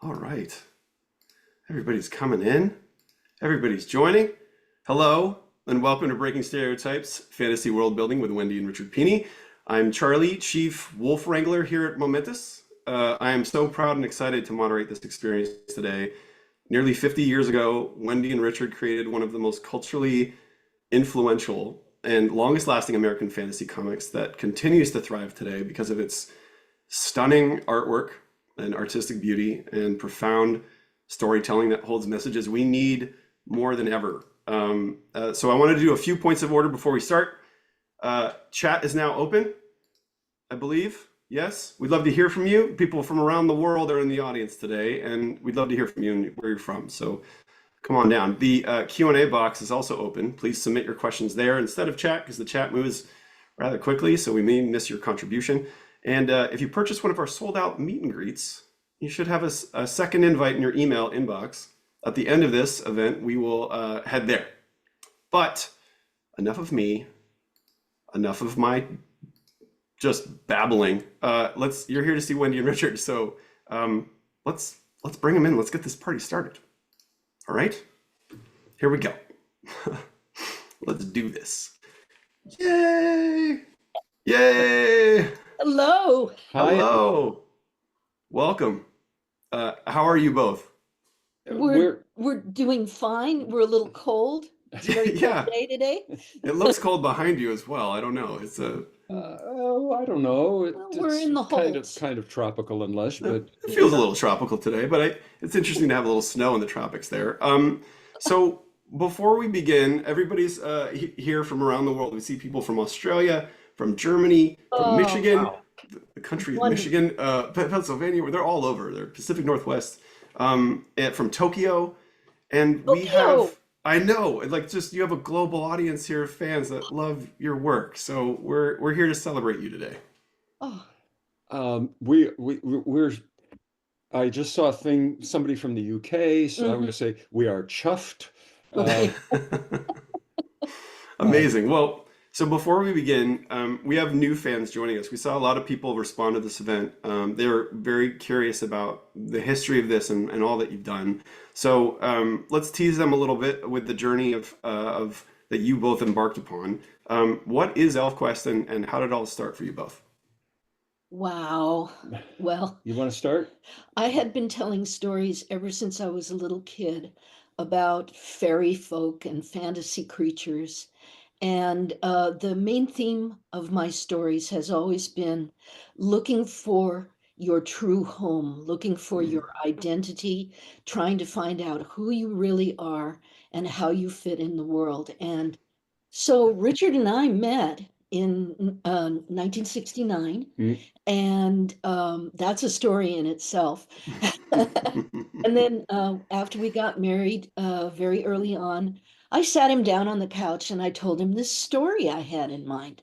All right. Everybody's coming in. Everybody's joining. Hello, and welcome to Breaking Stereotypes, Fantasy World Building with Wendy and Richard Pini. I'm Charlie, Chief Wolf Wrangler here at Momentus. I am so proud and excited to moderate this experience today. Nearly 50 years ago, Wendy and Richard created one of the most culturally influential and longest lasting American fantasy comics that continues to thrive today because of its stunning artwork and artistic beauty and profound storytelling that holds messages we need more than ever. So I want to do a few points of order before we start. Chat is now open, I believe. Yes, we'd love to hear from you. People from around the world are in the audience today, and we'd love to hear from you and where you're from. So come on down. The Q&A box is also open. Please submit your questions there instead of chat, because the chat moves rather quickly, so we may miss your contribution. And if you purchase one of our sold out meet and greets, you should have a second invite in your email inbox. At the end of this event, we will head there. But enough of me, enough of my just babbling. You're here to see Wendy and Richard, so let's bring them in. Let's get this party started. All right, here we go. Let's do this. Yay! Yay! Hello. Hi. Hello. Welcome. How are you both? We're doing fine. We're a little cold. It's a very Yeah. cold day today. It looks cold behind you as well. I don't know. It's I don't know. Well, we're in the kind holds. of tropical and lush, but it feels a little tropical today, but it's interesting to have a little snow in the tropics there. So before we begin, everybody's here from around the world. We see people from Australia, from Germany, from Michigan, wow. the country of Wonderful. Michigan, Pennsylvania. They're all over. They're Pacific Northwest, and from Tokyo, and we Tokyo. have. I know, you have a global audience here of fans that love your work. So we're here to celebrate you today. Oh, we're. I just saw somebody from the UK, so I'm going to say we are chuffed. okay. Amazing. Well, so before we begin, we have new fans joining us. We saw a lot of people respond to this event. They're very curious about the history of this and all that you've done. So let's tease them a little bit with the journey of that you both embarked upon. What is ElfQuest and how did it all start for you both? Wow. Well, You want to start? I had been telling stories ever since I was a little kid about fairy folk and fantasy creatures. And the main theme of my stories has always been looking for your true home, looking for your identity, trying to find out who you really are and how you fit in the world. And so Richard and I met in 1969, Mm. and that's a story in itself. And then after we got married very early on, I sat him down on the couch and I told him this story I had in mind.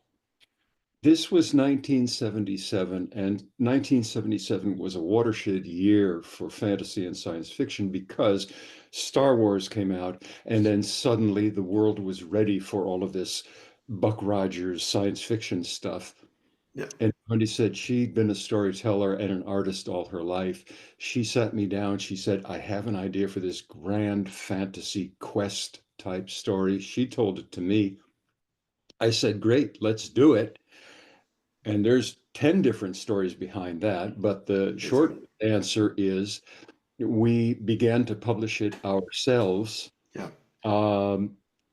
This was 1977, and 1977 was a watershed year for fantasy and science fiction because Star Wars came out, and then suddenly the world was ready for all of this Buck Rogers science fiction stuff. Yeah. And Wendy said she'd been a storyteller and an artist all her life. She sat me down. She said, I have an idea for this grand fantasy quest type story. She told it to me. I said, great, let's do it. And there's 10 different stories behind that. But the short answer is we began to publish it ourselves. Yeah.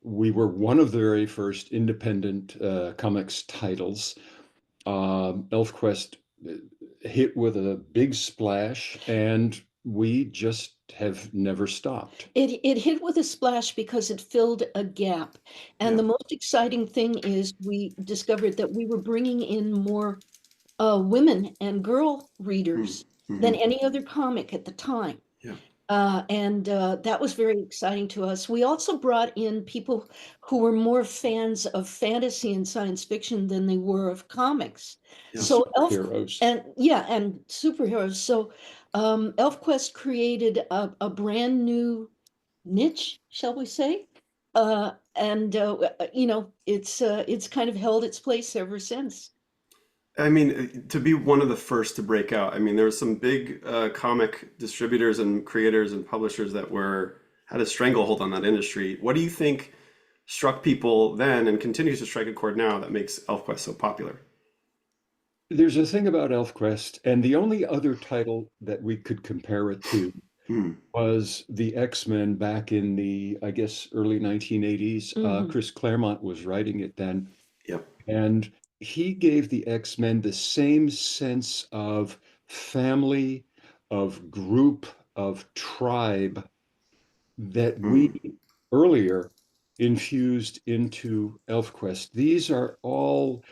We were one of the very first independent comics titles. ElfQuest hit with a big splash, and we just have never stopped. It hit with a splash because it filled a gap. And Yeah. the most exciting thing is we discovered that we were bringing in more women and girl readers than any other comic at the time. Yeah. And that was very exciting to us. We also brought in people who were more fans of fantasy and science fiction than they were of comics. Yeah. So Superheroes. and superheroes. So ElfQuest created a brand new niche, shall we say? And you know, it's kind of held its place ever since. I mean, to be one of the first to break out. I mean, there were some big comic distributors and creators and publishers that were had a stranglehold on that industry. What do you think struck people then and continues to strike a chord now that makes ElfQuest so popular? There's a thing about ElfQuest, and the only other title that we could compare it to Hmm. was the X-Men back in the, I guess, early 1980s. Hmm. Chris Claremont was writing it then, Yep. and he gave the X-Men the same sense of family, of group, of tribe that we Hmm. earlier infused into ElfQuest. These are all,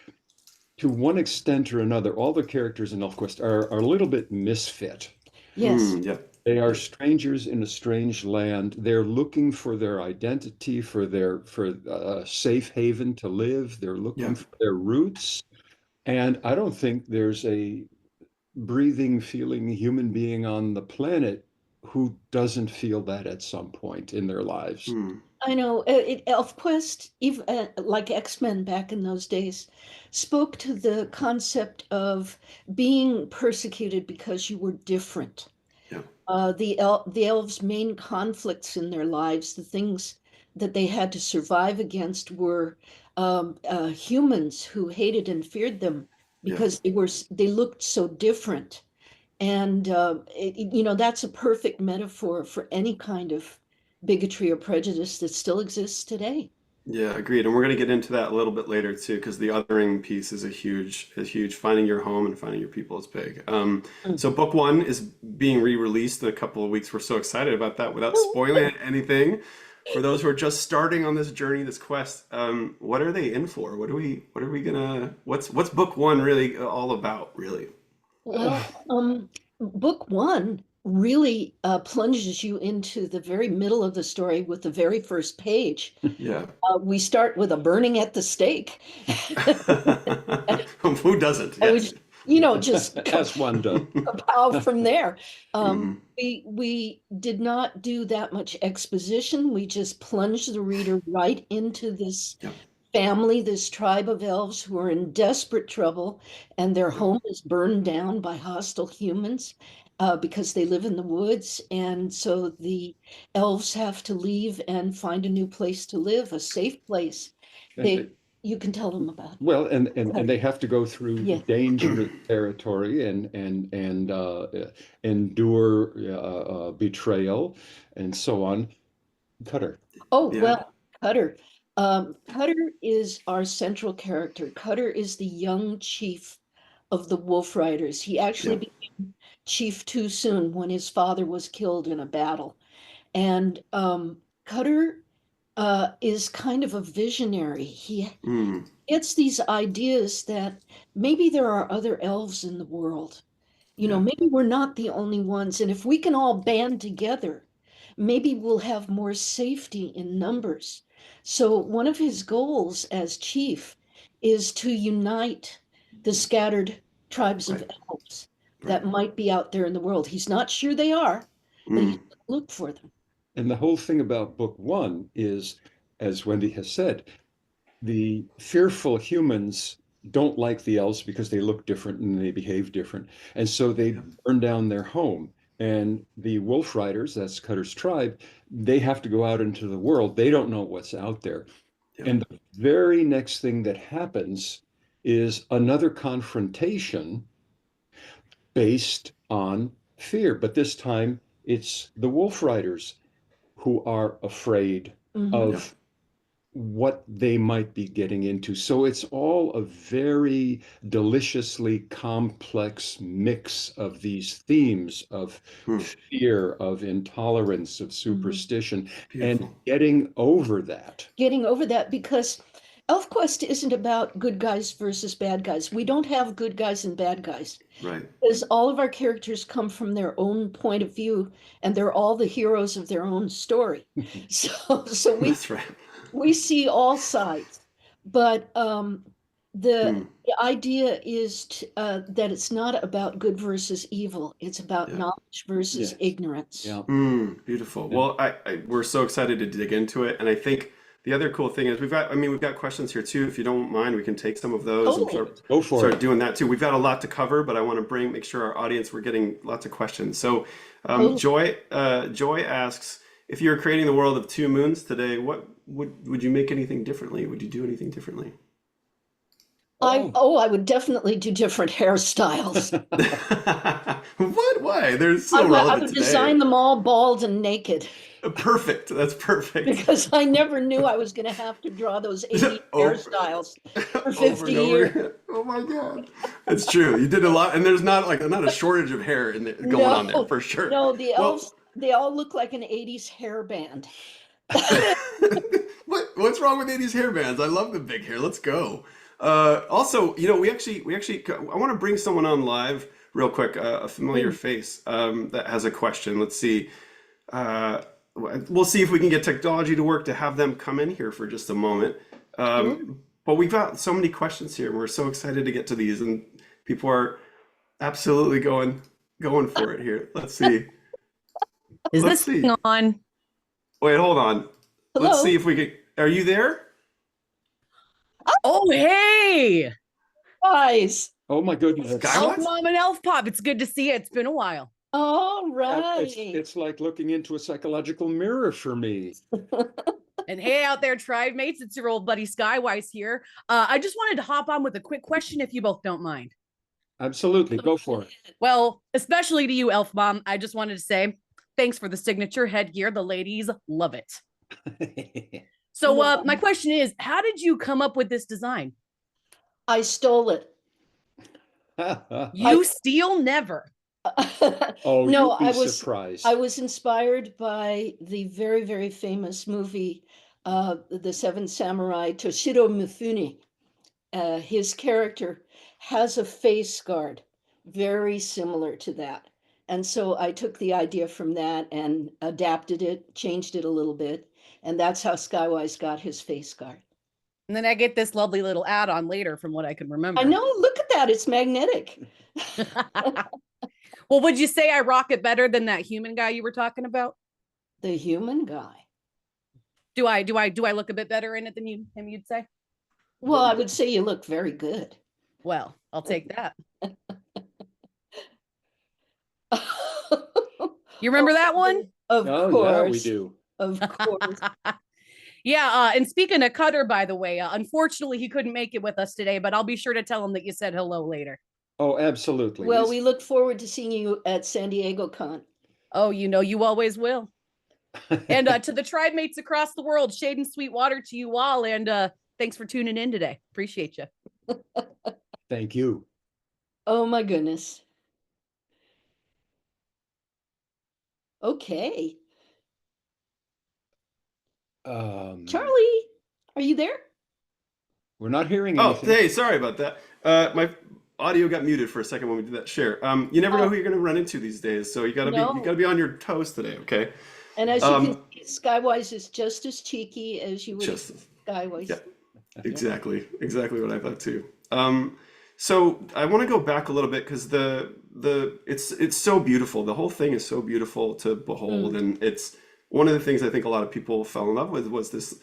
to one extent or another, all the characters in ElfQuest are a little bit misfit. Yes. Hmm. Yep. They are Yep. strangers in a strange land. They're looking for their identity, for a safe haven to live. They're looking Yep. for their roots. And I don't think there's a breathing, feeling human being on the planet who doesn't feel that at some point in their lives. Hmm. I know ElfQuest, even like X-Men back in those days, spoke to the concept of being persecuted because you were different. Yep. The elves' main conflicts in their lives, the things that they had to survive against, were humans who hated and feared them Yep. because they looked so different. And that's a perfect metaphor for any kind of bigotry or prejudice that still exists today. Yeah, agreed. And we're going to get into that a little bit later too, because the othering piece is a huge. Finding your home and finding your people is big. Mm. So book one is being re-released in a couple of weeks. We're so excited about that. Without spoiling anything, for those who are just starting on this journey, this quest, what are they in for? What are we gonna? What's book one really all about? Really? Well, book one really plunges you into the very middle of the story with the very first page. Yeah. We start with a burning at the stake. Who doesn't? I Yes. would, just As one does. kapow from there. Hmm. We did not do that much exposition. We just plunged the reader right into this Yep. family, this tribe of elves who are in desperate trouble, and their Yep. home is burned down by hostile humans because they live in the woods. And so the elves have to leave and find a new place to live, a safe place. And, You can tell them about well, it. and they have to go through Yeah. dangerous territory and endure betrayal and so on. Cutter. Oh, Yeah. well, Cutter. Cutter is our central character. Cutter is the young chief of the Wolf Riders. He actually Yep. became chief too soon when his father was killed in a battle. And Cutter is kind of a visionary. He Mm. gets these ideas that maybe there are other elves in the world. Yeah. Maybe we're not the only ones. And if we can all band together, maybe we'll have more safety in numbers. So, one of his goals as chief is to unite the scattered tribes of Right. elves Right. that might be out there in the world. He's not sure they are, but he's Mm. going to look for them. And the whole thing about book one is, as Wendy has said, the fearful humans don't like the elves because they look different and they behave different. And so they Yep. burn down their home. And the wolf riders, that's Cutter's tribe, they have to go out into the world. They don't know what's out there. Yep. And the very next thing that happens is another confrontation based on fear. But this time it's the wolf riders who are afraid Hmm. Yep. of what they might be getting into. So it's all a very deliciously complex mix of these themes of Mm. fear, of intolerance, of Hmm. superstition, and Beautiful. getting over that. Getting over that because ElfQuest isn't about good guys versus bad guys. We don't have good guys and bad guys. Right. Because all of our characters come from their own point of view and they're all the heroes of their own story. So That's right. we see all sides. But the Mm. the idea is that it's not about good versus evil. It's about Yeah. knowledge versus Yes. ignorance. Yeah. Mm. Beautiful. And Well, we're so excited to dig into it, and I think the other cool thing is we've got questions here too. If you don't mind, we can take some of those and Totally. Go for start it. doing that too. We've got a lot to cover, but I want to make sure our audience, we're getting lots of questions. So Totally. Joy asks, if you were creating the world of two moons today, what would you make anything differently? Would you do anything differently? I would definitely do different hairstyles. What? Why? They're I so would, I relevant would today. design them all bald and naked Perfect. That's perfect. because I never knew I was going to have to draw those 80 Over, hairstyles for over 50 and over years. again. Oh my God. It's true. You did a lot, and there's not a shortage of hair going on there No, for sure. no, the Well, elves, they all look like an 80s hair band. what's wrong with 80s hair bands? I love the big hair. Let's go. Also, we actually, I want to bring someone on live real quick, a familiar face that has a question. Let's see. We'll see if we can get technology to work to have them come in here for just a moment. But we've got so many questions here, and we're so excited to get to these, and people are absolutely going for it here. Let's see. Is Let's this see. thing on? Wait, hold on. Let's Hello? see if we can. Are you there? Oh, hey! Guys, Oh my goodness. Skywatch? Elf Mom and Elf Pop. It's good to see you. It's been a while. all It's, right. it's like looking into a psychological mirror for me. And hey, out there, tribe mates, it's your old buddy Skywise here. I just wanted to hop on with a quick question if you both don't mind. Absolutely. Go for it. Well, especially to you, Elf Mom, I just wanted to say thanks for the signature headgear. The ladies love it. So my question is, how did you come up with this design? I stole it. You steal never. Oh, No, you'd be surprised. I was inspired by the very, very famous movie, The Seven Samurai, Toshiro Mifune. His character has a face guard very similar to that. And so I took the idea from that and adapted it, changed it a little bit. And that's how Skywise got his face guard. And then I get this lovely little add-on later from what I can remember. I know, look at that. It's magnetic. Well, would you say I rock it better than that human guy you were talking about? The human guy. Do I look a bit better in it than you'd say? Well, I would say you look very good. Well, I'll take that. You remember that one? Of Oh, course. yeah, we do. Of course. Yeah, and speaking of Cutter, by the way, unfortunately he couldn't make it with us today, but I'll be sure to tell him that you said hello later. Oh, absolutely. Well, we look forward to seeing you at San Diego Con. Oh, you always will. And to the tribe mates across the world, shade and sweet water to you all, and thanks for tuning in today. Appreciate you. Thank you. Oh my goodness. Okay. Charlie, are you there? We're not hearing Oh, anything. hey, sorry about that. My audio got muted for a second when we did that share. You never know who you're going to run into these days, so you gotta be on your toes today, okay? And as you can see, Skywise is just as cheeky as you would Skywise. Yeah, exactly what I thought too. So I want to go back a little bit because it's so beautiful. The whole thing is so beautiful to behold, and it's one of the things I think a lot of people fell in love with was this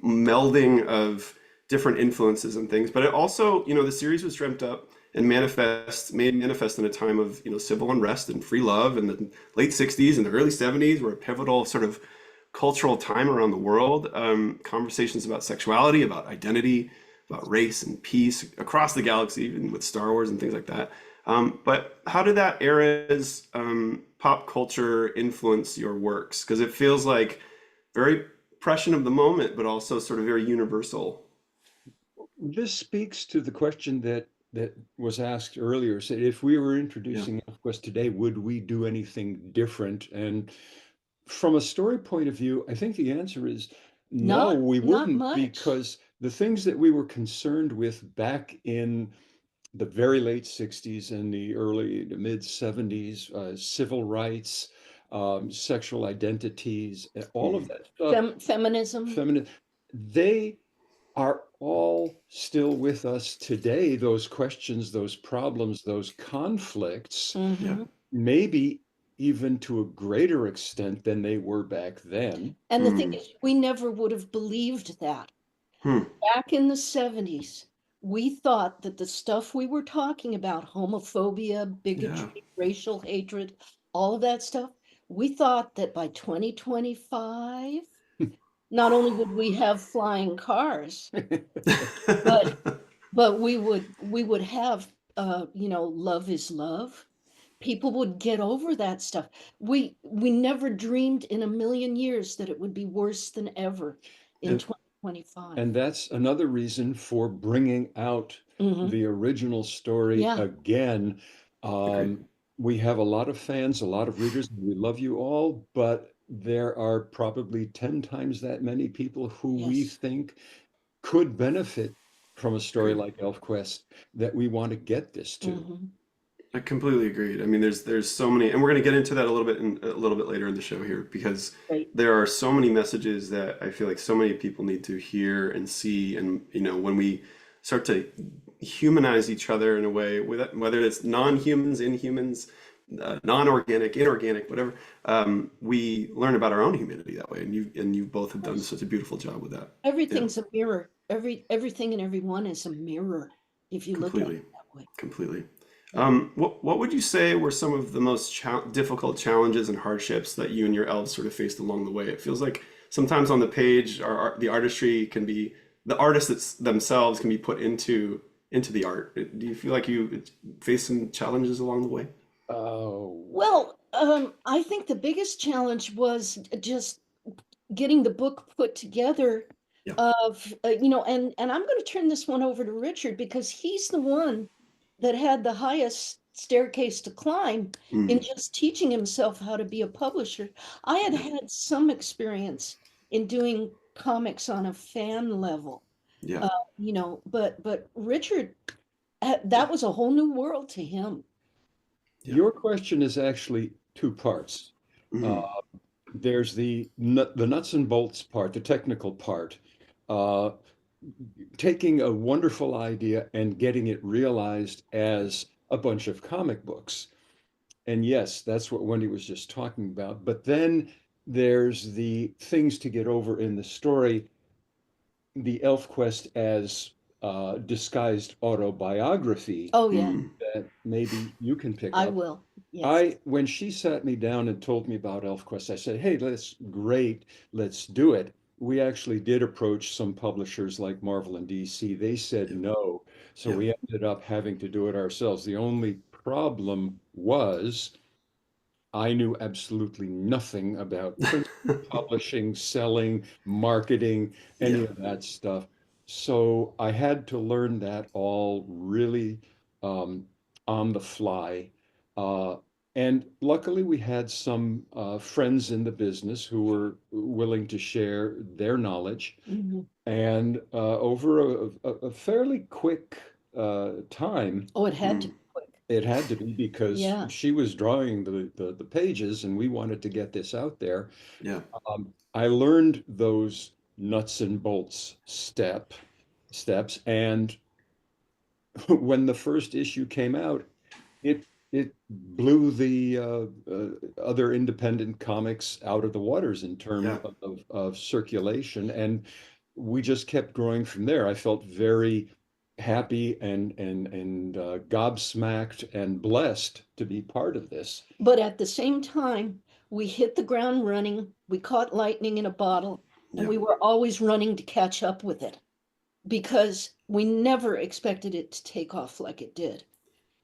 melding of different influences and things. But it also, the series was dreamt up and made manifest in a time of civil unrest and free love, and the late 60s and the early 70s were a pivotal sort of cultural time around the world. Conversations about sexuality, about identity, about race and peace across the galaxy, even with Star Wars and things like that. But how did that era's pop culture influence your works? Because it feels like very prescient of the moment, but also sort of very universal. This speaks to the question that was asked earlier. Said, if we were introducing ElfQuest today, would we do anything different? And from a story point of view, I think the answer is no, we wouldn't, because the things that we were concerned with back in the very late 60s and the early to mid 70s, civil rights, sexual identities, all of that stuff, Feminism, they are all still with us today. Those questions, those problems, those conflicts, maybe even to a greater extent than they were back then. And the thing is, we never would have believed that. Hmm. Back in the 70s, we thought that the stuff we were talking about, homophobia, bigotry, racial hatred, all of that stuff, we thought that by 2025, not only would we have flying cars, but we would have love is love. People would get over that stuff. We never dreamed in a million years that it would be worse than ever in And- 2025. And that's another reason for bringing out Mhm. the original story Yeah. again. We have a lot of fans, a lot of readers. We love you all, but there are probably 10 times that many people who we Yes. think could benefit from a story Agreed. like ElfQuest that we want to get this to. Mhm. I completely agreed. I mean, there's so many, and we're going to get into that a little bit later in the show here, because Right. there are so many messages that I feel like so many people need to hear and see. And when we start to humanize each other in a way, whether it's non-humans, inhumans, non-organic, inorganic, whatever, we learn about our own humanity that way. And you both have done such a beautiful job with that. Everything's a mirror. Everything and everyone is a mirror if you look at Completely. it that way. Completely. What would you say were some of the most difficult challenges and hardships that you and your elves sort of faced along the way? It feels like sometimes on the page, the artistry can be, the artists themselves can be put into the art. Do you feel like you faced some challenges along the way? Oh, Well, I think the biggest challenge was just getting the book put together Yeah. and I'm going to turn this one over to Richard because he's the one that had the highest staircase to climb in just teaching himself how to be a publisher. I had had some experience in doing comics on a fan level, Yeah. but Richard, that was a whole new world to him. your question is actually two parts. There's the nuts and bolts part, the technical part, taking a wonderful idea and getting it realized as a bunch of comic books. And yes, that's what Wendy was just talking about. But then there's the things to get over in the story, the ElfQuest as disguised autobiography Oh yeah, that maybe you can pick I up. will. Yes. When she sat me down and told me about ElfQuest, I said, hey, that's great, let's do it. We actually did approach some publishers like Marvel and DC. They said no. So Yeah. we ended up having to do it ourselves. The only problem was I knew absolutely nothing about print, publishing, selling, marketing, any Yeah. of that stuff. So I had to learn that all really on the fly. Uh, and luckily, we had some friends in the business who were willing to share their knowledge. Mhm. And over a fairly quick time, Oh, it had to be quick. it had to be because Yeah. she was drawing the pages and we wanted to get this out there. Yeah. I learned those nuts and bolts steps, and when the first issue came out, it blew the other independent comics out of the waters in terms Yeah. of circulation, and we just kept growing from there. I felt very happy and gobsmacked and blessed to be part of this. But at the same time, we hit the ground running. We caught lightning in a bottle, and Yeah. we were always running to catch up with it because we never expected it to take off like it did.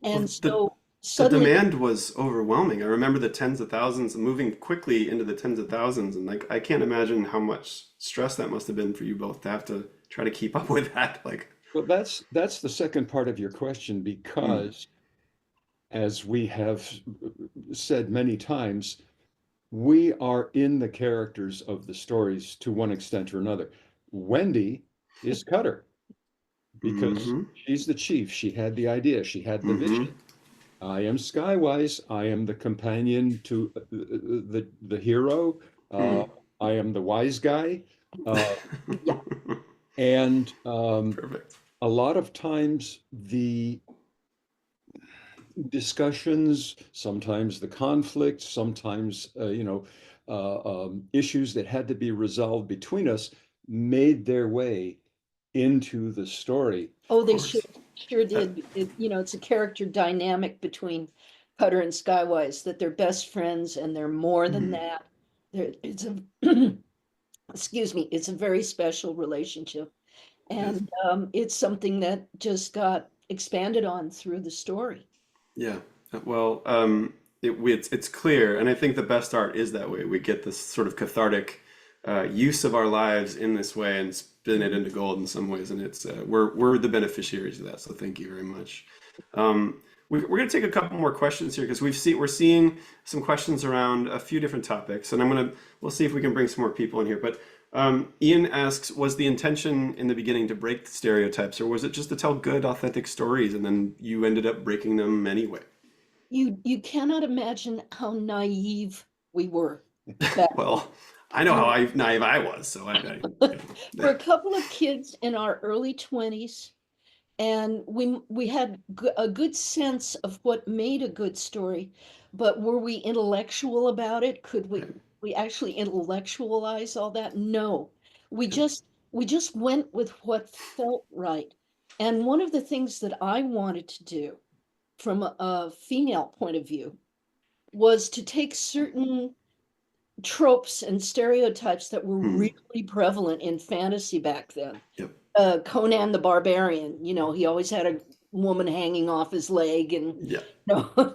And Well, so the suddenly, demand was overwhelming. I remember the tens of thousands moving quickly into the tens of thousands, and like I can't imagine how much stress that must have been for you both to have to try to keep up with that. Like, Well, that's the second part of your question because, as we have said many times, we are in the characters of the stories to one extent or another. Wendy is Cutter because she's the chief. She had the idea, she had the vision. I am Skywise. I am the companion to the hero. I am the wise guy. yeah, And Perfect. a lot of times discussions, sometimes the conflict, sometimes, issues that had to be resolved between us made their way into the story. Oh, Of they sure course. sure did. It's a character dynamic between Cutter and Skywise, that they're best friends and they're more than Mhm. that. It's a excuse me, it's a very special relationship. It is. And it's something that just got expanded on through the story. Yeah. Well, it's clear, and I think the best art is that way. We get this sort of cathartic use of our lives in this way and spin it into gold in some ways, and it's we're the beneficiaries of that. So thank you very much. We're going to take a couple more questions here because we're seeing some questions around a few different topics, and we'll see if we can bring some more people in here. But Ian asks, was the intention in the beginning to break stereotypes, or was it just to tell good, authentic stories, and then you ended up breaking them anyway? You cannot imagine how naive we were back then. Well, I know how naive I was, so We're a couple of kids in our early 20s, and we had a good sense of what made a good story, but were we intellectual about it? Could right, we actually intellectualize all that? No. We yeah, just we just went with what felt right. And one of the things that I wanted to do from a female point of view was to take certain tropes and stereotypes that were hmm, really prevalent in fantasy back then. yep, Conan the Barbarian, he always had a woman hanging off his leg, and yep, you know,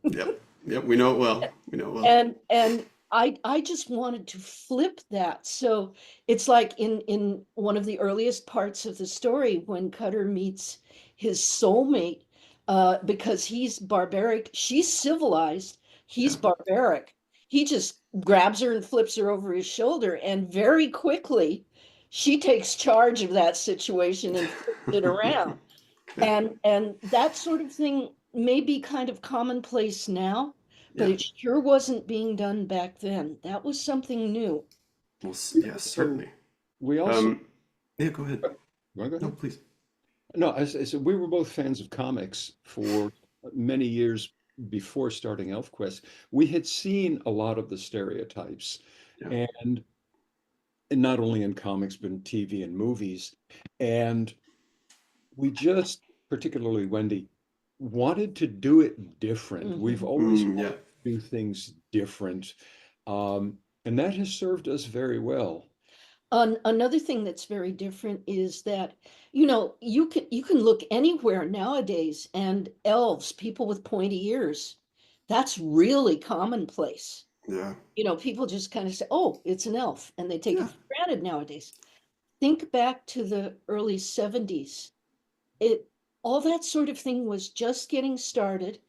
yep, yep. We know it well. We know it well. and I just wanted to flip that. So it's like in one of the earliest parts of the story when Cutter meets his soulmate, because he's barbaric, she's civilized, he's Yeah, barbaric. He just grabs her and flips her over his shoulder, and very quickly she takes charge of that situation and flips it around. yeah, And that sort of thing may be kind of commonplace now, but yeah. it sure wasn't being done back then. That was something new. Well, We yes, also, certainly. we also, Um, yeah, go ahead. Wanna go No, ahead? please. No, I said we were both fans of comics for many years before starting ElfQuest. We had seen a lot of the stereotypes, Yeah. and, and not only in comics, but in TV and movies. And we just, particularly Wendy, wanted to do it different. We've Mhm. always Yeah. wanted to do things different. And that has served us very well. Another thing that's very different is that, you can look anywhere nowadays, and elves, people with pointy ears, that's really commonplace. Yeah. People just kind of say, "Oh, it's an elf," and they take it Yeah. for granted nowadays. Think back to the early 70s. It All that sort of thing was just getting started,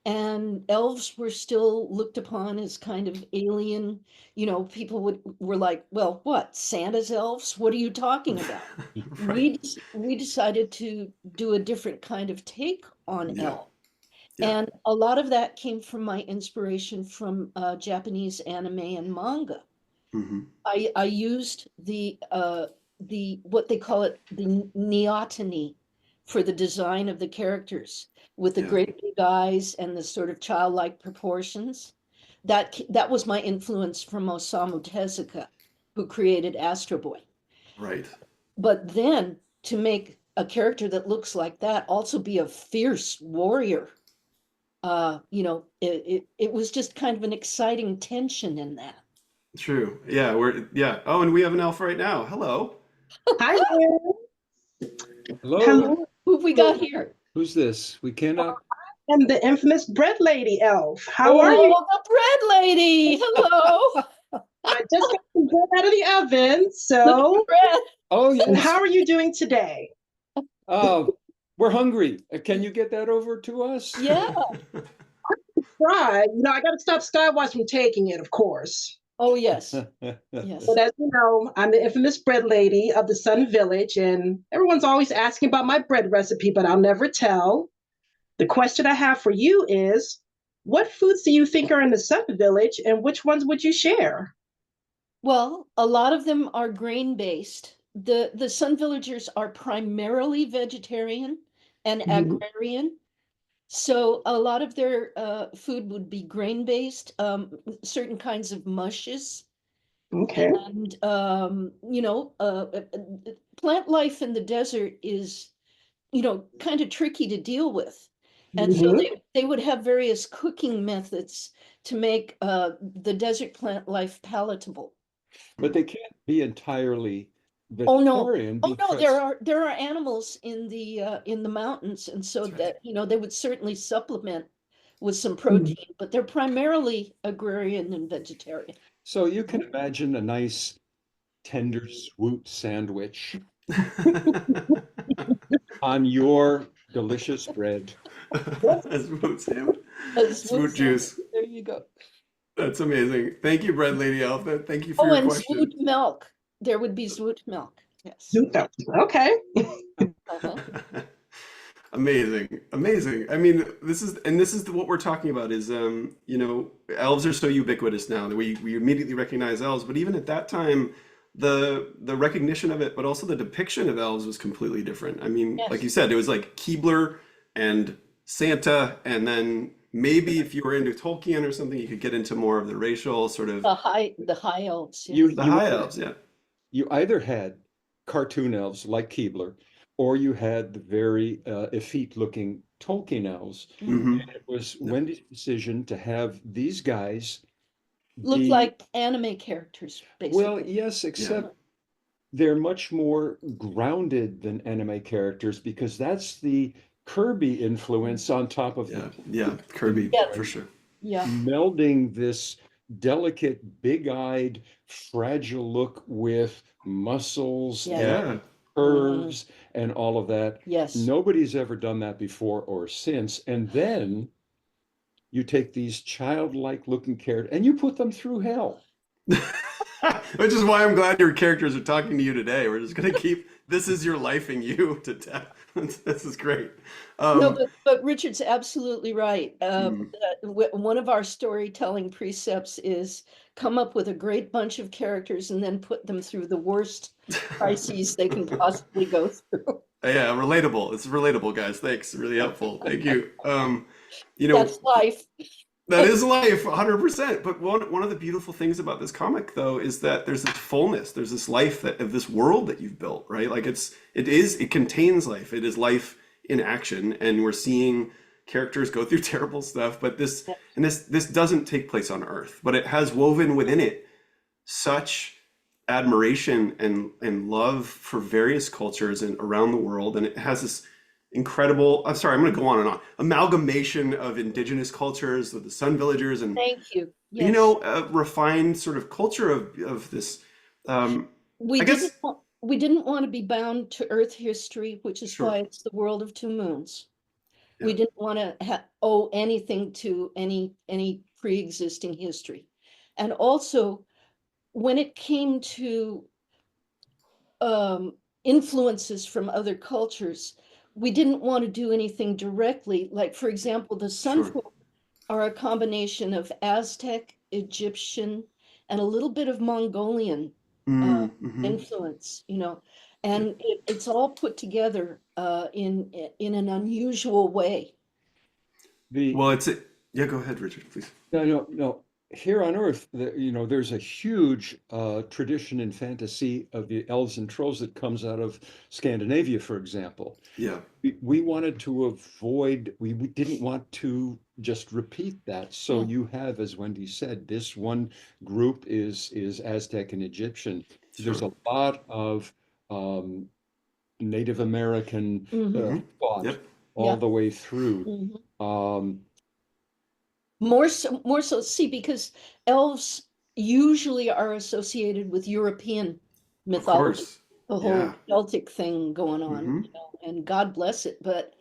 and elves were still looked upon as kind of alien. People were like, "Well, what, Santa's elves? What are you talking about?" Right. We decided to do a different kind of take on Yeah. elf, Yeah. and a lot of that came from my inspiration from Japanese anime and manga. Hmm. I used the what they call it, the neoteny, for the design of the characters, with the Yeah. great big eyes and the sort of childlike proportions. That was my influence from Osamu Tezuka, who created Astro Boy. Right. But then to make a character that looks like that also be a fierce warrior, it was just kind of an exciting tension in that. True. Yeah. Oh, and we have an elf right now. Hello. Hi there. Hello, Hello. Who've we got here? who's this? We cannot. I'm the infamous bread lady elf. How are you? Oh, the bread lady. Hello. I just got some bread out of the oven. Look at the So, bread. Oh, and how yes. are you doing today? Oh, we're hungry. Can you get that over to us? Yeah. Right. I got to stop Skywatch from taking it, of course. Oh, yes. Yes. But as you know, I'm the infamous bread lady of the Sun Village, and everyone's always asking about my bread recipe, but I'll never tell. The question I have for you is, what foods do you think are in the Sun Village, and which ones would you share? Well, a lot of them are grain-based. The Sun Villagers are primarily vegetarian and Mhm. agrarian. So a lot of their food would be grain-based, certain kinds of mushes, Okay. and plant life in the desert is, kind of tricky to deal with. And so Hmm. they would have various cooking methods to make the desert plant life palatable. But they can't be entirely Oh no, vegetarian oh no, because there are animals in the mountains, and so That's right. that they would certainly supplement with some protein, but they're primarily agrarian and vegetarian. so you can imagine a nice tender swoot sandwich on your delicious bread. Smooth sandwich. A Smooth swoot juice. sandwich, there you go. That's amazing. Thank you, Bread Lady Alpha. Thank you for Oh, your and question. swoot milk. There would be swoot milk. Yes. Okay. Uh-huh. Amazing, amazing. I mean, this is what we're talking about is elves are so ubiquitous now that we immediately recognize elves, but even at that time, the recognition of it, but also the depiction of elves was completely different. I mean, like you Yes. said, it was like Keebler and Santa, and then maybe if you were into Tolkien or something, you could get into more of the racial sort of The high elves. You Yes. the you high elves, yeah. you either had cartoon elves like Keebler, or you had the very effete-looking Tolkien elves. Mhm. Hmm. And it was Yeah. Wendy's decision to have these guys Look be, like anime characters, well, basically. yes, Yeah. except they're much more grounded than anime characters because that's the Kirby influence on top of the Yeah, yeah, Tolkien Kirby Yeah. for influence, sure. Yeah. melding this delicate, big-eyed, fragile look with muscles Yeah. and Yeah. curves and all of that. Yes. Nobody's ever done that before or since. And then you take these childlike looking characters and you put them through hell. Which is why I'm glad your characters are talking to you today. We're just gonna keep this is your lifing you to death. This is great. No, Um, but Richard's absolutely right. mm, One of our storytelling precepts is come up with a great bunch of characters and then put them through the worst crises they can possibly go through. yeah, relatable. It's relatable, guys. Thanks. Really helpful. Thank you. You know, That's life. that is life, 100%. But one of the beautiful things about this comic, though, is that there's this fullness. There's this life that of this world that you've built, right? Like it contains life. It is life in action, and we're seeing characters go through terrible stuff. But this doesn't take place on Earth, but it has woven within it such admiration and love for various cultures and around the world, and it has this incredible, I'm sorry, I'm going to go on and on, amalgamation of indigenous cultures with the Sun Villagers and Thank you. Yes. a refined sort of culture of this. We I guess we didn't want to be bound to Earth history, which is sure, why it's the world of two moons. We yeah, didn't want to owe anything to any pre-existing history. And also, when it came to influences from other cultures, we didn't want to do anything directly. Like, for example, the Sun sure, folk are a combination of Aztec, Egyptian, and a little bit of Mongolian mm-hmm, influence, yeah. and it's all put together in an unusual way. The Well, yeah. Go ahead, Richard, please. no. Here on Earth, there's a huge tradition in fantasy of the elves and trolls that comes out of Scandinavia, for example. Yeah, We wanted to avoid, we didn't want to just repeat that. So Yeah. you have, as Wendy said, this one group is Aztec and Egyptian. There's sure. a lot of Native American Mhm. Hmm. thought Yep. all Yeah. the way through. Mhm. Um, More so, see, because elves usually are associated with European Of mythology, course. the whole Yeah. Celtic thing going on, Hmm. and God bless it, but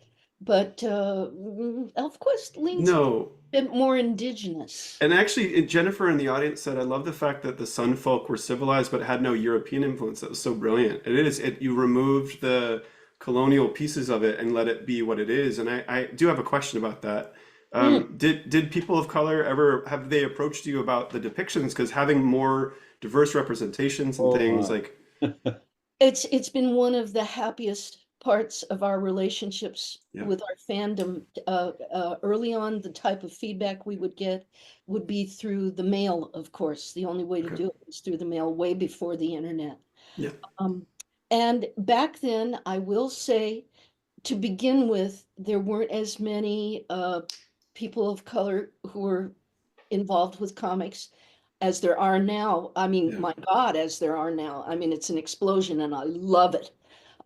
ElfQuest leans a No. bit more indigenous. And actually, Jennifer in the audience said, "I love the fact that the Sun folk were civilized but had no European influence." That was so brilliant. You removed the colonial pieces of it and let it be what it is. And I do have a question about that. Mm. Did people of color ever have they approached you about the depictions? Because having more diverse representations and oh things my. like, It's been one of the happiest parts of our relationships Yeah. with our fandom, early on, the type of feedback we would get would be through the mail, of course. The only way to Okay. do it was through the mail, way before the internet. Yeah. And back then, I will say, to begin with, there weren't as many people of color who were involved with comics as there are now. I mean, Yeah. my God, as there are now. I mean, it's an explosion, and I love it.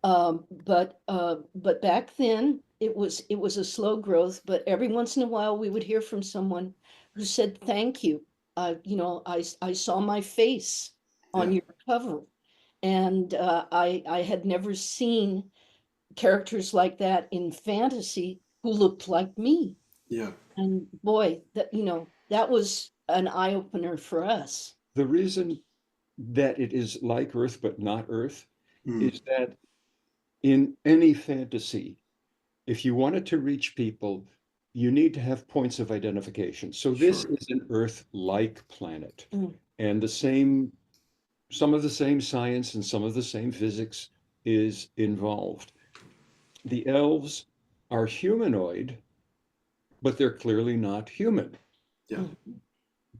But back then it was a slow growth. But every once in a while, we would hear from someone who said, "Thank you. I saw my face on Yeah. your cover." And I had never seen characters like that in fantasy who looked like me. Yeah. And boy, that was an eye opener for us. The reason that it is like Earth but not Earth Mm. is that in any fantasy, if you wanted to reach people, you need to have points of identification. So this Sure. is an Earth-like planet, Mm. and some of the same science and some of the same physics is involved. The elves are humanoid, but they're clearly not human. Yeah.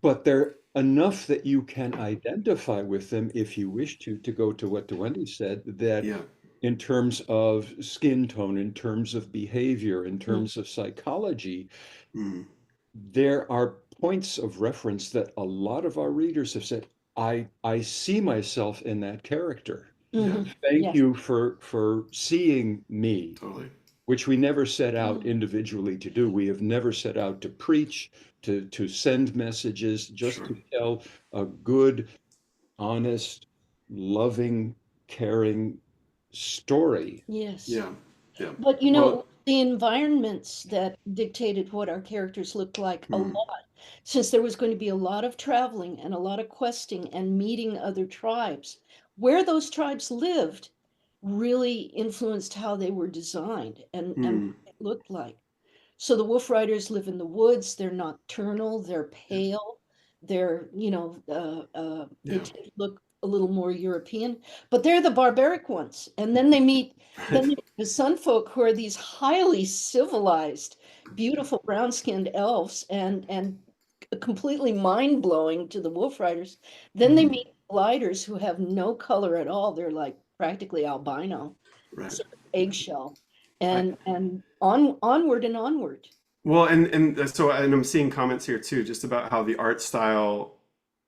But they're enough that you can identify with them if you wish to go to what Wendy said, that Yeah. in terms of skin tone, in terms of behavior, in Mm. terms of psychology, Mm. there are points of reference that a lot of our readers have said, I see myself in that character. Yeah. Mhm. Thank Yes. you for seeing me, Totally. which we never set out individually to do. We have never set out to preach, to send messages, just Sure. to tell a good, honest, loving, caring story. Yes. Yeah. Yeah. But Well, the environments that dictated what our characters looked like a mm. lot, since there was going to be a lot of traveling and a lot of questing and meeting other tribes, where those tribes lived really influenced how they were designed and Mm. what they looked like. So the Wolf Riders live in the woods, they're nocturnal, they're Yeah. pale, they Yeah. tend to look a little more European, but they're the barbaric ones. And then they meet Right. the Sun folk, who are these highly civilized, beautiful brown-skinned elves, and completely mind-blowing to the Wolf Riders. Then they Mm. meet gliders who have no color at all. They're like practically albino, Right. sort of eggshell, I, and onward and onward. well, and I'm seeing comments here too, just about how the art style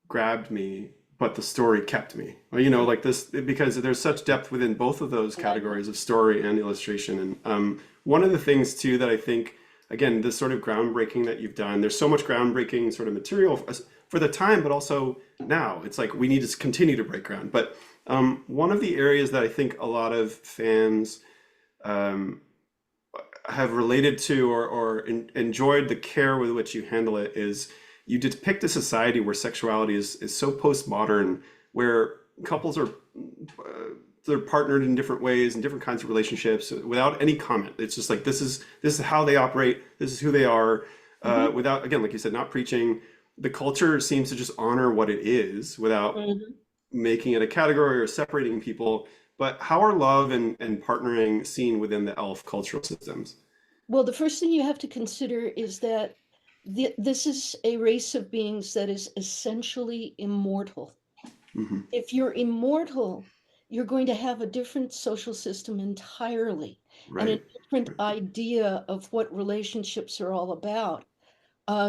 grabbed me, but the story kept me. Well, like this, because there's such depth within both of those categories of story and illustration. And one of the things too that I think, again, this sort of groundbreaking that you've done, there's so much groundbreaking sort of material for the time, but also now. It's like we need to continue to break ground. But one of the areas that I think a lot of fans um, have related to or enjoyed the care with which you handle it is you depict a society where sexuality is so postmodern, where couples are they're partnered in different ways in different kinds of relationships without any comment. It's just like this is how they operate. This is who they are. Without, again, like you said, not preaching. The culture seems to just honor what it is without Mhm. making it a category or separating people. But how are love and partnering seen within the elf cultural systems? Well, the first thing you have to consider is that this is a race of beings that is essentially immortal. Hmm. If you're immortal, you're going to have a different social system entirely and a Right. different Right. idea of what relationships are all about.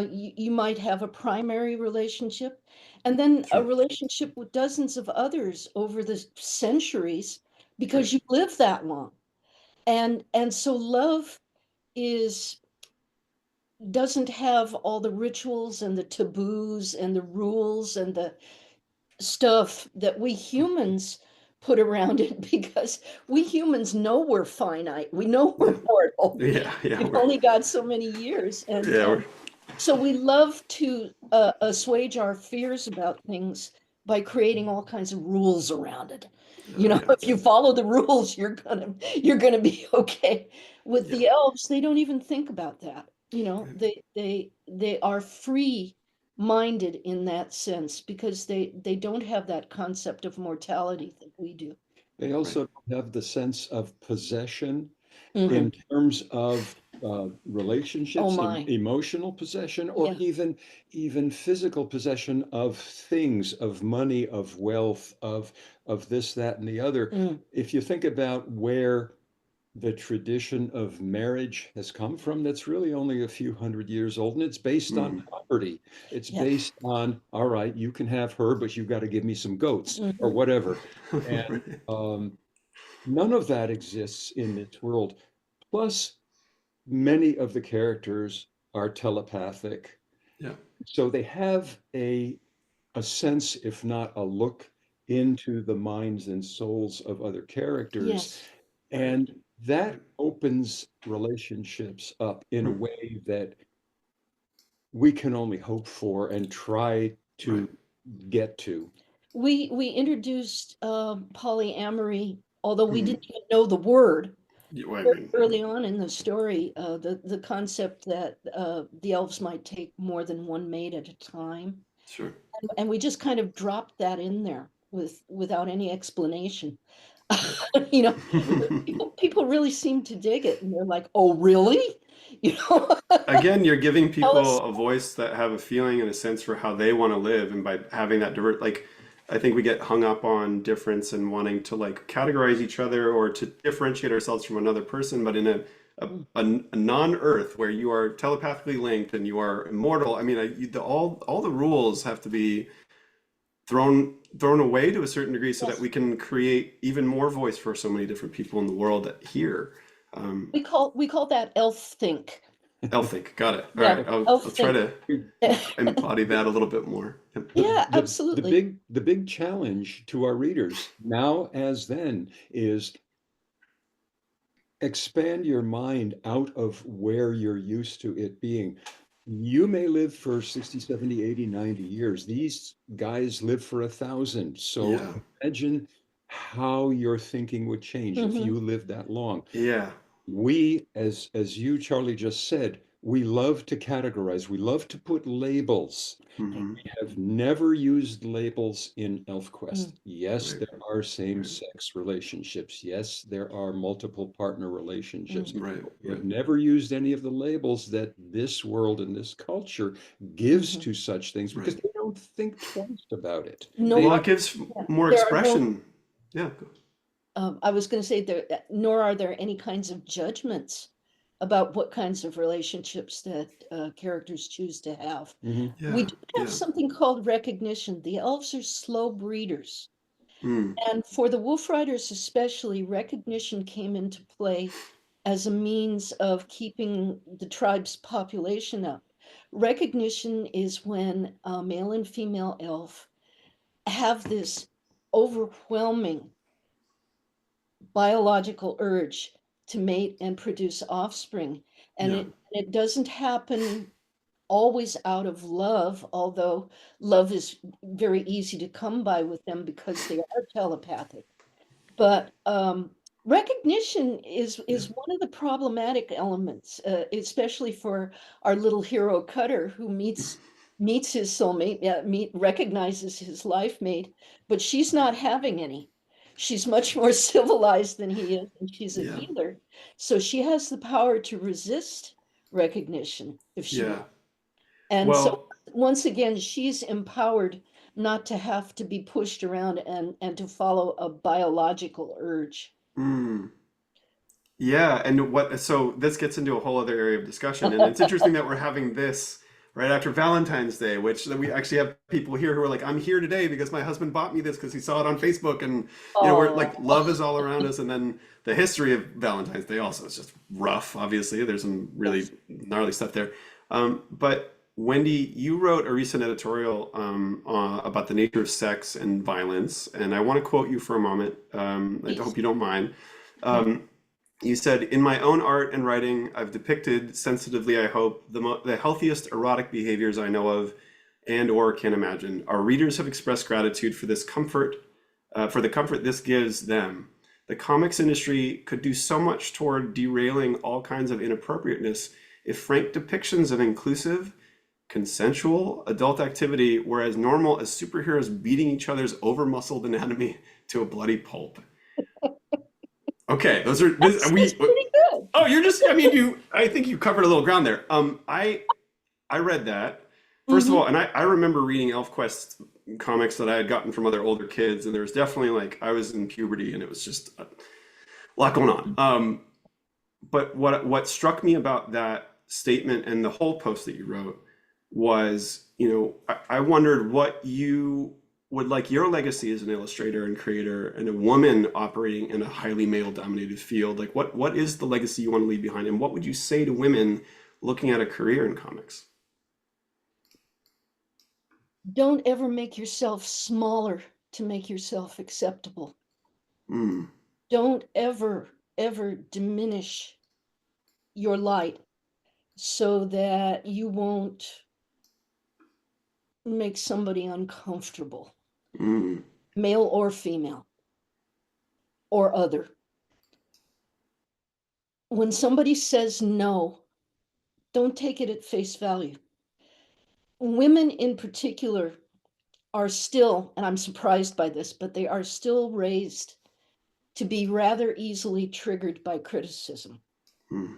You might have a primary relationship and then a Sure. relationship with dozens of others over the centuries Right. because you live that long. And so love is doesn't have all the rituals and the taboos and the rules and the stuff that we humans put around it, because we humans know we're finite. We know Yeah. we're mortal. Yeah. Yeah. We've only got so many years. Yeah. So we love to assuage our fears about things by creating all kinds of rules around it. Yeah. If you follow the rules, you're gonna be okay. With Yeah. the elves, they don't even think about that. Right. They are free minded in that sense because they don't have that concept of mortality that we do. They Right. also don't have the sense of possession Mhm. in terms of Oh relationships, my. emotional possession, or Yeah. even physical possession of things, of money, of wealth, of this, that, and the other. Mm. If you think about where the tradition of marriage has come from, that's really only a few hundred years old, and it's based on Mhm. property. It's Yeah. based on, all right, you can have her, but you've got to give me some goats or Mhm. whatever. And Right. none of that exists in this world. Plus, many of the characters are telepathic. Yeah. So they have a sense, if not a look, into the minds and souls of other characters. Yes. Right. And that Right. opens relationships up in a Hmm. way that we can only hope for and try Right. to get to. We introduced polyamory, although we Mhm. didn't even know the word Yeah, well, I very mean, early on in the story. The concept that the elves might take more than one mate at a time, sure. and we just kind of dropped that in there without any explanation. Right. You know, people really seem to dig it, and they're like, "Oh, really?" You know, Again, you're giving tell us. people a voice that have a feeling and a sense for how they want to live, and by having that divert, like, I think we get hung up on difference and wanting to like categorize each other or to differentiate ourselves from another person, but in Mm. a non-Earth where you are telepathically linked and you are immortal. I mean, all the rules have to be thrown away to a certain degree so that Yes, we can create even more voice for so many different people in the world that hear. Um, we call that elf think. Elfink, got it. All Yeah, right, elf I'll try think. to embody that a little bit more. Yep. The, Yeah, the, the absolutely. big the big challenge to our readers now as then is expand your mind out of where you're used to it being. You may live for 60, 70, 80, 90 years. These guys live for 1,000. So Yeah, imagine how your thinking would change if Hmm. you lived that long. yeah. We, as you, Charlie, just said, we love to categorize. We love to put labels. Hmm. Have never used labels in ElfQuest. Mm. Yes, Right, there are right, same-sex relationships. Yes, there are multiple partner relationships. Mm. right, We have right. never used any of the labels that this world and this culture gives Hmm. to such things because Right. they don't think twice about it. No, They Well, it gives yeah, more there are no. expression. Yeah. I was going to say there, nor are there any kinds of judgments about what kinds of relationships that characters choose to have. Mhm. We Yeah, do have yeah. something called recognition. The elves are slow breeders. Mm, And for the Wolf Riders especially, recognition came into play as a means of keeping the tribe's population up. Recognition is when a male and female elf have this overwhelming biological urge to mate and produce offspring. And yeah. it doesn't happen always out of love, although love is very easy to come by with them because they are telepathic. But recognition Yeah. is one of the problematic elements, especially for our little hero Cutter, who meets his soulmate, recognizes his life mate, but she's not having any. She's much more civilized than he is, and she's a Yeah. healer, so she has the power to resist recognition if she Yeah. wants. And so Well, once again, she's empowered not to have to be pushed around and to follow a biological urge. mm, yeah. And so this gets into a whole other area of discussion. And it's interesting that we're having this right after Valentine's Day, which we actually have people here who are like, I'm here today because my husband bought me this because he saw it on Facebook. And, we're Oh, like, love is all around us. And then the history of Valentine's Day also is just rough, obviously. There's some really yes. gnarly stuff there. But Wendy, you wrote a recent editorial about the nature of sex and violence, and I want to quote you for a moment. I Please. hope you don't mind. Um, you said, "In my own art and writing, I've depicted sensitively, I hope, the healthiest erotic behaviors I know of and or can imagine. Our readers have expressed gratitude for this comfort, for the comfort this gives them. The comics industry could do so much toward derailing all kinds of inappropriateness if frank depictions of inclusive, consensual adult activity were as normal as superheroes beating each other's over-muscled anatomy to a bloody pulp." Okay, those are That's pretty good. Oh, you're just, I mean, I think you covered a little ground there. I read that. First of Mhm. all, and I remember reading ElfQuest comics that I had gotten from other older kids, and there was definitely like, I was in puberty and it was just a lot going on. But what struck me about that statement and the whole post that you wrote was, I wondered what you would like your legacy as an illustrator and creator and a woman operating in a highly male-dominated field. Like, what is the legacy you want to leave behind, and what would you say to women looking at a career in comics? Don't ever make yourself smaller to make yourself acceptable. Mm, Don't ever diminish your light so that you won't make somebody uncomfortable, mm, male or female or other. When somebody says no, don't take it at face value. Women in particular are still, and I'm surprised by this, but they are still raised to be rather easily triggered by criticism mm,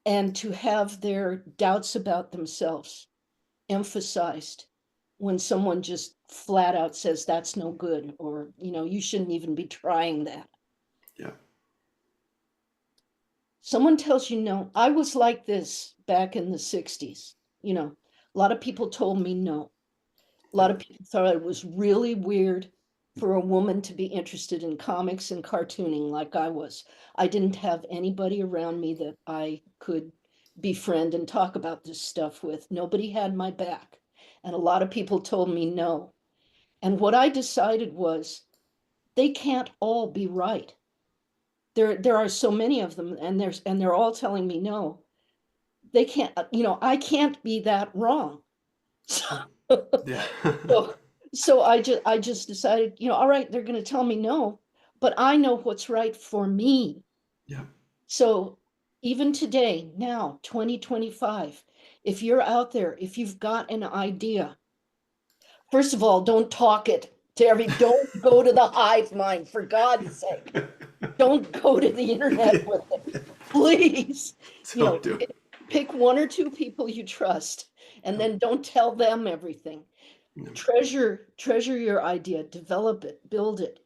and to have their doubts about themselves emphasized when someone just flat out says that's no good, or you shouldn't even be trying that. yeah. Someone tells you no. I was like this back in the 60s. A lot of people told me no. A lot of people thought it was really weird for a woman to be interested in comics and cartooning like I was. I didn't have anybody around me that I could befriend and talk about this stuff with. Nobody had my back. And a lot of people told me no. And what I decided was they can't all be right. There are so many of them, and they're all telling me no. They can't, I can't be that wrong. Yeah. So, so I just decided, all right, they're going to tell me no, but I know what's right for me. Yeah. So even today, now, 2025, if you're out there, if you've got an idea, first of all, don't talk it to don't go to the hive mind, for God's sake. Don't go to the internet with it, please. Don't do it. Pick one or two people you trust, and then don't tell them everything. No. Treasure your idea, develop it, build it,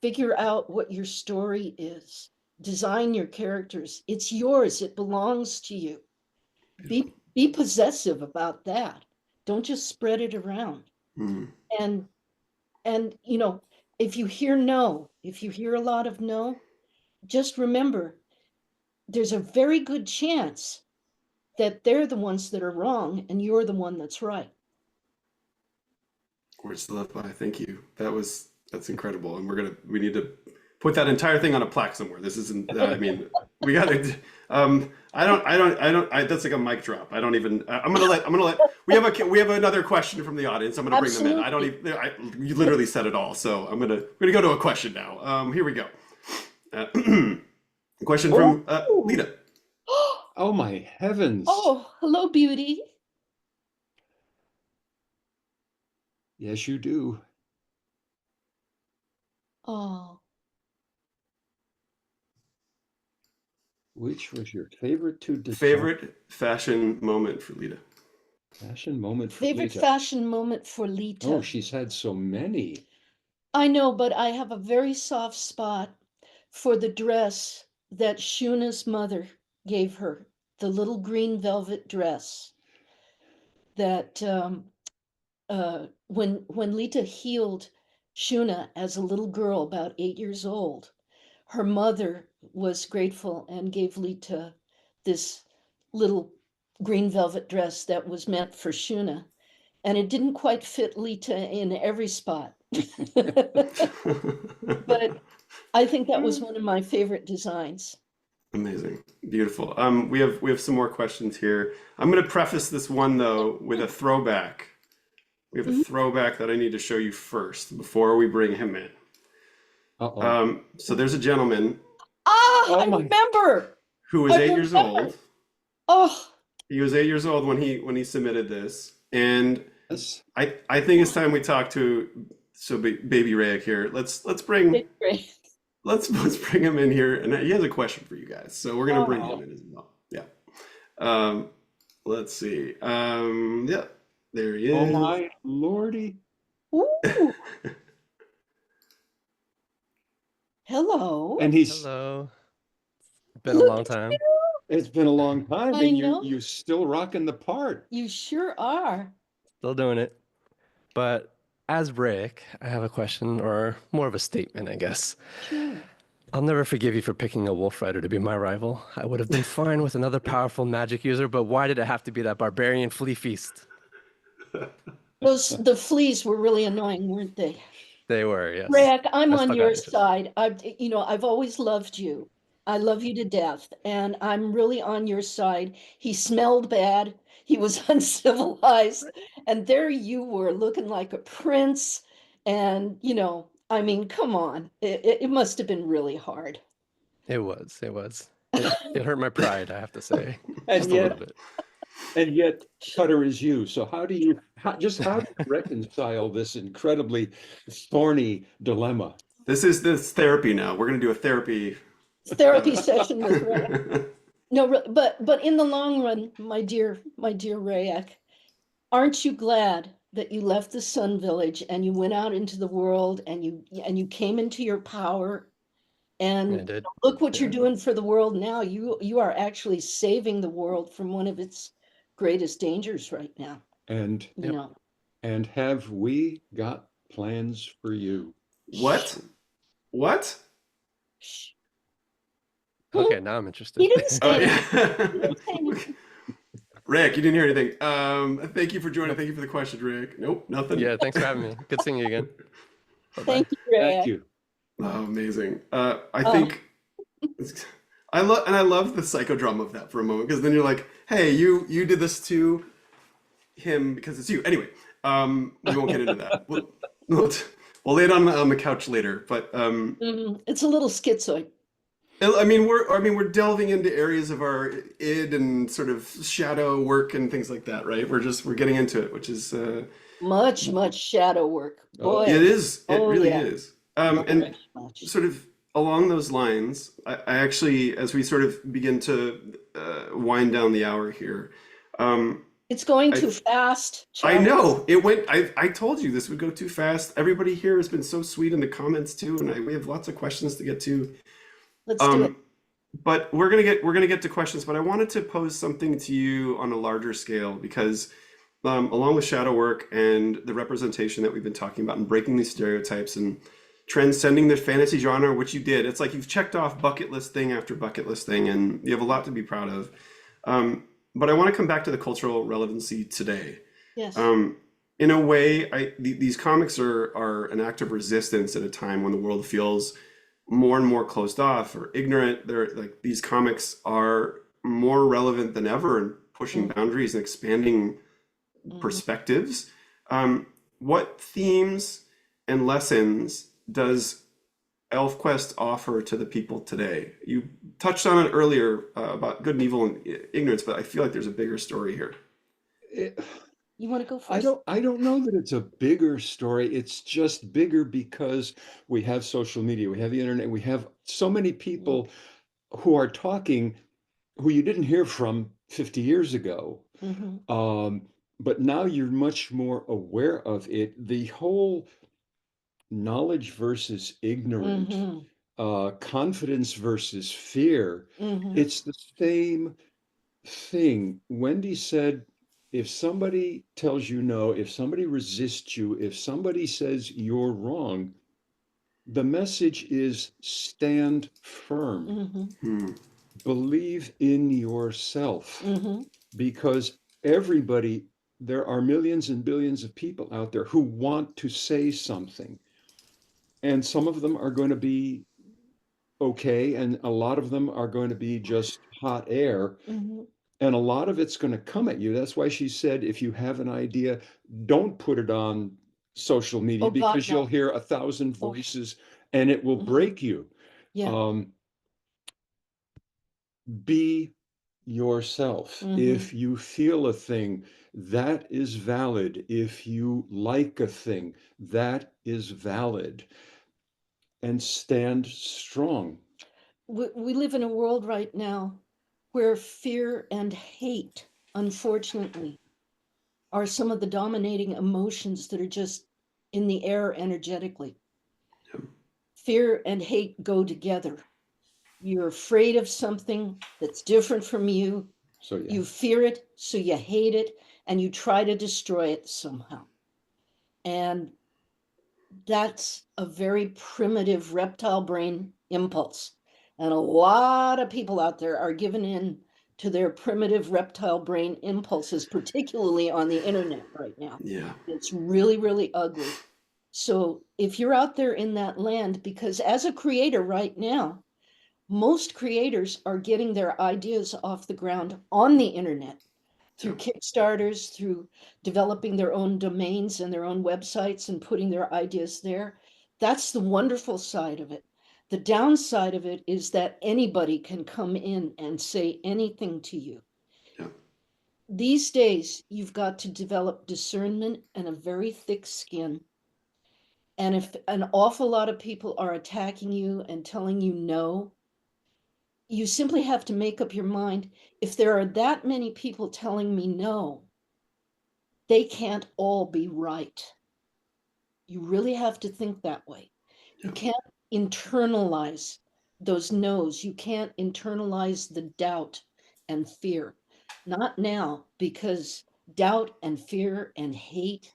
figure out what your story is, design your characters. It's yours, it belongs to you. Be possessive about that. Don't just spread it around. Mm, And if you hear no, if you hear a lot of no, just remember there's a very good chance that they're the ones that are wrong and you're the one that's right. words to live by. Thank you. That's incredible. And we need to put that entire thing on a plaque somewhere. This isn't, I mean, we got to, that's like a mic drop. I don't even, I'm going to let, we have another question from the audience. I'm going to bring them in. I don't even, you literally said it all. So we're going to go to a question now. Here we go. Question from Lita. Oh my heavens. Oh, hello, beauty. Yes, you do. Oh, Which was your favorite to design? Favorite fashion moment for Lita? Fashion moment for favorite Lita. fashion moment for Lita. Oh, she's had so many. I know, but I have a very soft spot for the dress that Shuna's mother gave her, the little green velvet dress that when Lita healed Shuna as a little girl, about 8 years old, her mother was grateful and gave Lita this little green velvet dress that was meant for Shuna. And it didn't quite fit Lita in every spot. But I think that was one of my favorite designs. Amazing, beautiful. We have some more questions here. I'm going to preface this one though with a throwback. We have a throwback that I need to show you first before we bring him in. Uh-oh. So there's a gentleman I remember. who was I 8 years remember. old. Oh, He was 8 years old when he submitted this, and Yes. I think it's time we talk to baby Rayek here. Let's bring great. let's bring him in here, and he has a question for you guys. So we're gonna bring Oh. him in as well. Yeah. Let's see. Yeah, there he Oh is. my lordy. Ooh, hello. And he's Hello. Been a Look long at time. it's been a long time, I and know. you're still rocking the part. You sure are. Still doing it. But as Rick, I have a question, or more of a statement, I guess. Sure. I'll never forgive you for picking a wolf rider to be my rival. I would have been fine with another powerful magic user, but why did it have to be that barbarian flea feast? The fleas were really annoying, weren't they? They were, yes. Rick, I'm I on still your got into it. side. I've always loved you. I love you to death, and I'm really on your side. He smelled bad. He was uncivilized, and there you were looking like a prince. And I mean, come on. It must have been really hard. It was. It hurt my pride, I have to say. And Just a little bit. Cutter is you. So how do you reconcile this incredibly thorny dilemma? This is therapy now. We're gonna do a therapy Therapy session with Rick. No, but in the long run, my dear Rayak, aren't you glad that you left the Sun Village and you went out into the world and you came into your power? I And did. look what you're Yeah. doing for the world now. You are actually saving the world from one of its greatest dangers right now. And Yep. and have we got plans for you? What? What? Shh. Okay, now I'm interested. He didn't say Oh anything. He yeah. didn't say anything. Rick, you didn't hear anything. Thank you for joining. Thank you for the question, Rick. Nope, nothing. Yeah, thanks for having me. Good seeing you again. Bye-bye. Thank you, Thank Rayak. you. Oh, amazing. I Oh. think I love the psychodrama of that for a moment because then you're like, hey, you did this to him because it's you. Anyway, we won't get into that. We'll lay it on the couch later. But It's a little schizoid. I mean, we're delving into areas of our id and sort of shadow work and things like that, right? We're getting into it, which is Much shadow work. Oh, Boy. it is. It Oh, really yeah. is. And Much. sort of along those lines, I actually, as we sort of begin to wind down the hour here, It's going I- too fast. I Charles. know it went. I told you this would go too fast. Everybody here has been so sweet in the comments too, and we have lots of questions to get to. Let's do it. But we're gonna get to questions. But I wanted to pose something to you on a larger scale because, along with shadow work and the representation that we've been talking about and breaking these stereotypes and transcending the fantasy genre, which you did, it's like you've checked off bucket list thing after bucket list thing, and you have a lot to be proud of. But I want to come back to the cultural relevancy today. Yes. In a way, these comics are an act of resistance at a time when the world feels more and more closed off or ignorant. They're like these comics are more relevant than ever and pushing boundaries and expanding perspectives. What themes and lessons does ElfQuest offer to the people today? You touched on it earlier about good and evil and ignorance, but I feel like there's a bigger story here. You want to go first? I don't know that it's a bigger story. It's just bigger because we have social media, we have the internet, we have so many people who are talking who you didn't hear from 50 years ago. But now you're much more aware of it. The whole knowledge versus ignorant, confidence versus fear, it's the same thing. Wendy said, if somebody tells you no, if somebody resists you, if somebody says you're wrong, the message is stand firm. Believe in yourself. Because everybody, there are millions and billions of people out there who want to say something. And some of them are going to be okay, and a lot of them are going to be just hot air. And a lot of it's going to come at you. That's why she said, if you have an idea, don't put it on social media because you'll hear 1,000 voices and it will break you. Yeah. Be yourself. If you feel a thing, that is valid. If you like a thing, that is valid. and stand strong. We live in a world right now where fear and hate, unfortunately, are some of the dominating emotions that are just in the air energetically. Yep. Fear and hate go together. You're afraid of something that's different from you. So yeah, You fear it, so you hate it, and you try to destroy it somehow. And that's a very primitive reptile brain impulse. And a lot of people out there are giving in to their primitive reptile brain impulses, particularly on the internet right now. Yeah. It's really, really ugly. So if you're out there in that land, because as a creator right now, most creators are getting their ideas off the ground on the internet through Kickstarters, through developing their own domains and their own websites and putting their ideas there. That's the wonderful side of it. The downside of it is that anybody can come in and say anything to you. Yeah. These days, you've got to develop discernment and a very thick skin. And if an awful lot of people are attacking you and telling you no, you simply have to make up your mind. If there are that many people telling me no, they can't all be right. You really have to think that way. You Yeah. can't internalize those no's. You can't internalize the doubt and fear. Not now, because doubt and fear and hate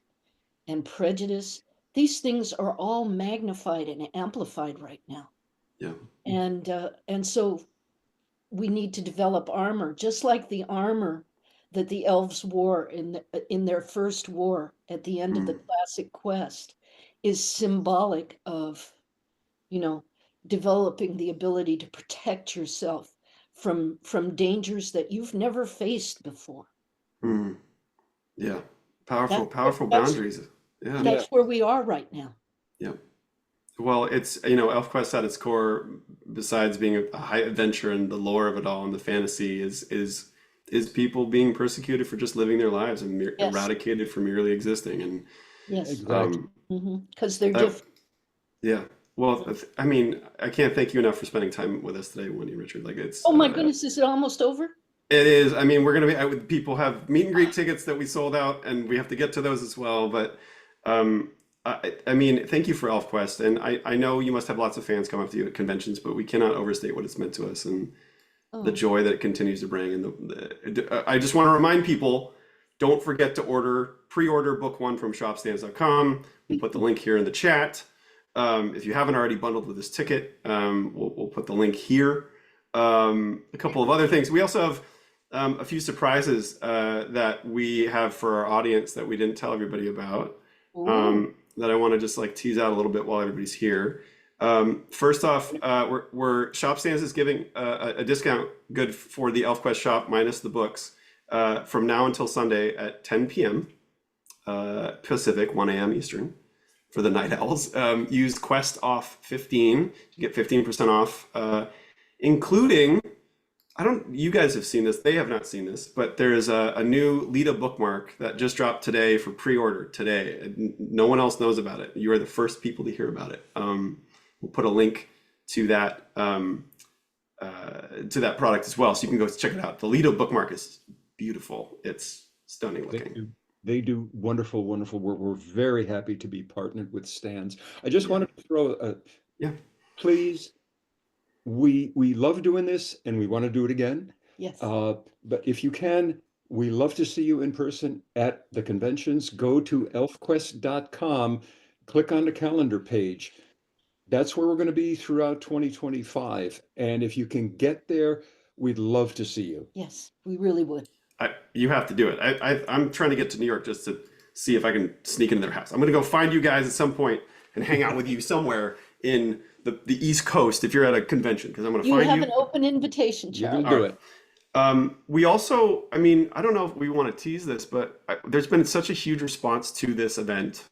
and prejudice, these things are all magnified and amplified right now. Yeah. And so we need to develop armor, just like the armor that the elves wore in their first war at the end of the classic quest is symbolic of, developing the ability to protect yourself from dangers that you've never faced before. Mm. Yeah. Powerful, That- powerful that's- boundaries. Yeah. That's where we are right now. Yep. Well, it's, ElfQuest at its core, besides being a high adventure and the lore of it all and the fantasy, is people being persecuted for just living their lives and Yes. eradicated for merely existing. And Yes, exactly. because they're Uh, different. yeah. Well, I can't thank you enough for spending time with us today, Wendy and Richard. Like it's. Oh my goodness, is it almost over? It is. I mean, we're gonna be. People have meet and greet tickets that we sold out, and we have to get to those as well. But, I mean, thank you for ElfQuest, and I know you must have lots of fans come up to you at conventions, but we cannot overstate what it's meant to us and the joy that it continues to bring. And I just want to remind people, don't forget to pre-order book one from shopstands.com. We'll put the link here in the chat. If you haven't already bundled with this ticket, we'll put the link here. A couple of other things. We also have a few surprises that we have for our audience that we didn't tell everybody about. That I want to just tease out a little bit while everybody's here. First off, Shop Stands is giving a discount good for the ElfQuest shop minus the books from now until Sunday at 10 p.m. Pacific, 1 a.m. Eastern for the Night Owls. Use Quest off 15 to get 15% off, including, you guys have seen this, they have not seen this, but there is a new Lita bookmark that just dropped today for pre-order today. No one else knows about it. You are the first people to hear about it. We'll put a link to that product as well, so you can go check it out. The Lita bookmark is beautiful. It's stunning looking. They do wonderful, wonderful work. We're very happy to be partnered with Stands. I just wanted to throw please, we love doing this and we want to do it again. Yes. But if you can, we love to see you in person at the conventions. Go to elfquest.com, click on the calendar page. That's where we're going to be throughout 2025. And if you can get there, we'd love to see you. Yes, we really would. You have to do it. I'm trying to get to New York just to see if I can sneak into their house. I'm going to go find you guys at some point and hang out with you somewhere in the East Coast if you're at a convention, because I'm going to find you. You have an open invitation, You Charlie. can do it. We also, I don't know if we want to tease this, but there's been such a huge response to this event,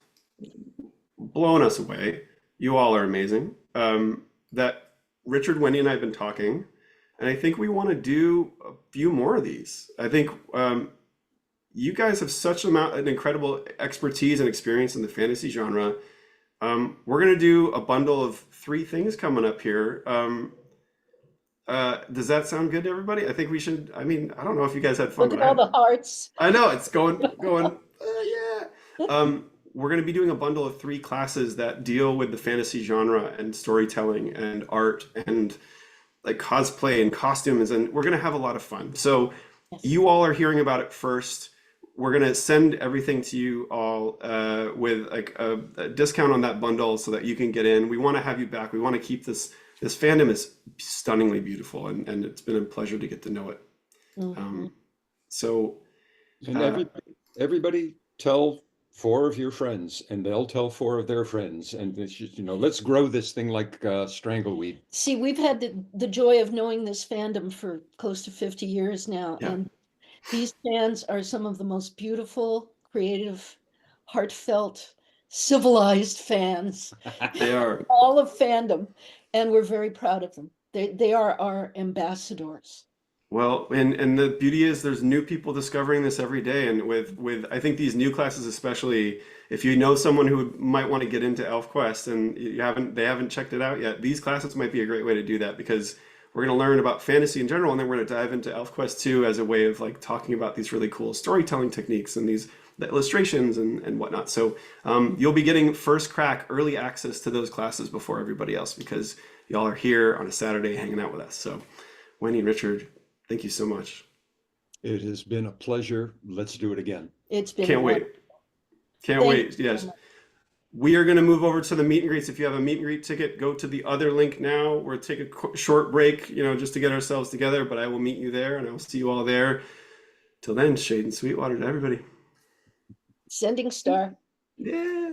blowing us away. You all are amazing. That Richard, Wendy, and I have been talking, and I think we want to do a few more of these. I think you guys have such an incredible expertise and experience in the fantasy genre. We're gonna do a bundle of 3 things coming up here. Does that sound good to everybody? I think we should. I mean, I don't know if you guys had fun, Look but at all the hearts. I know it's going. Yeah. We're going to be doing a bundle of 3 classes that deal with the fantasy genre and storytelling and art and like cosplay and costumes, and we're going to have a lot of fun. So Yes. you all are hearing about it first. We're going to send everything to you all with like a discount on that bundle so that you can get in. We want to have you back. We want to keep this fandom is stunningly beautiful, and it's been a pleasure to get to know it. Mhm. So And uh, everybody tell 4 of your friends, and they'll tell 4 of their friends, and it's just, let's grow this thing like strangleweed. See, we've had the joy of knowing this fandom for close to 50 years now, yeah, and these fans are some of the most beautiful, creative, heartfelt, civilized fans, they are. all of fandom, and we're very proud of them. They are our ambassadors. Well, and the beauty is there's new people discovering this every day, and with I think these new classes especially, if you know someone who might want to get into ElfQuest and they haven't checked it out yet, these classes might be a great way to do that because we're going to learn about fantasy in general, and then we're going to dive into ElfQuest 2 as a way of like talking about these really cool storytelling techniques and the illustrations and whatnot. So you'll be getting first crack, early access to those classes before everybody else because y'all are here on a Saturday hanging out with us. So Wendy and Richard, thank you so much. It has been a pleasure. Let's do it again. It's been Can't wait. wonderful. Can't Thank wait. you so Yes. much. We are going to move over to the meet and greets. If you have a meet and greet ticket, go to the other link now. We'll take a short break, just to get ourselves together, but I will meet you there and I will see you all there. Till then, shade and sweet water to everybody. Sending star. Yeah.